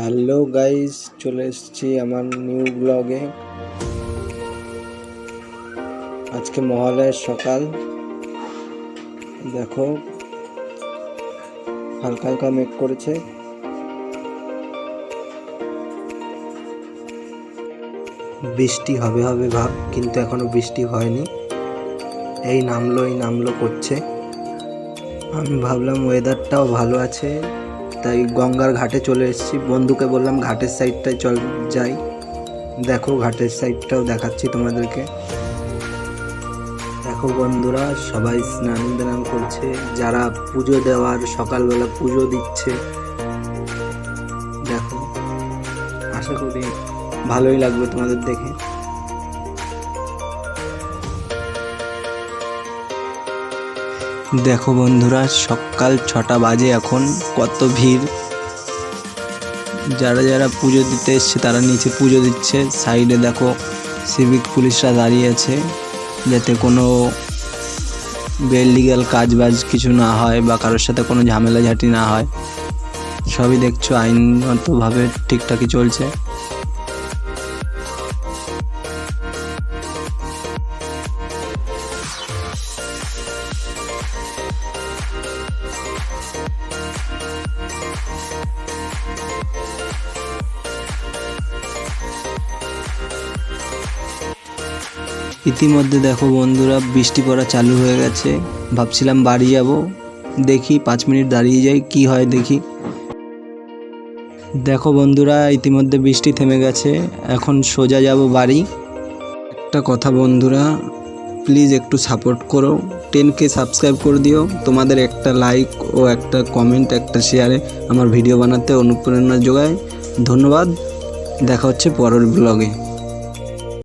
Hello guys, চলে এসেছি আমার নিউ ব্লগে। আজকে মহালয়ার সকাল। দেখো হালকা হালকা মেঘ করেছে। বৃষ্টি হবে হবে ভাব, কিন্তু এখনো বৃষ্টি হয়নি। এই নামলো করছে। আমি ভাবলাম ওয়েদারটাও ভালো আছে, তাই গঙ্গার ঘাটে চলে এসেছি। বন্ধুকে বললাম ঘাটের সাইডটায় যাই। দেখো ঘাটের সাইডটাও দেখাচ্ছি তোমাদেরকে। দেখো বন্ধুরা, সবাই স্নান দান করছে, যারা পুজো দেওয়ার সকালবেলা পুজো দিচ্ছে। দেখো, আশা করি ভালোই লাগবে তোমাদের দেখে। দেখো বন্ধুরা, সকাল 6টা বাজে এখন। কত ভিড়! যারা যারা পুজো দিতে এসছে তারা নিচে পুজো দিচ্ছে। সাইডে দেখো সিভিক পুলিশরা দাঁড়িয়ে আছে, যাতে কোনো বেলিগাল কাজবাজ কিছু না হয় বা কারোর সাথে কোনো ঝামেলাঝাটি না হয়। সবই দেখছো আইনগতভাবে ঠিকঠাকই চলছে। ইতিমধ্যে দেখো বন্ধুরা, বৃষ্টি পড়া চালু হয়ে গেছে। ভাবছিলাম বাড়ি যাব, দেখি 5 মিনিট দাঁড়িয়ে যাই, কি হয় দেখি। দেখো বন্ধুরা, ইতিমধ্যে বৃষ্টি থেমে গেছে, এখন সোজা যাব বাড়ি। একটা কথা বন্ধুরা, প্লিজ একটু সাপোর্ট করো। 10K সাবস্ক্রাইব করে দিও। তোমাদের একটা লাইক ও একটা কমেন্ট, একটা শেয়ারে আমার ভিডিও বানাতে অনুপ্রেরণা যোগায়। ধন্যবাদ। দেখা হচ্ছে পরের ব্লগে।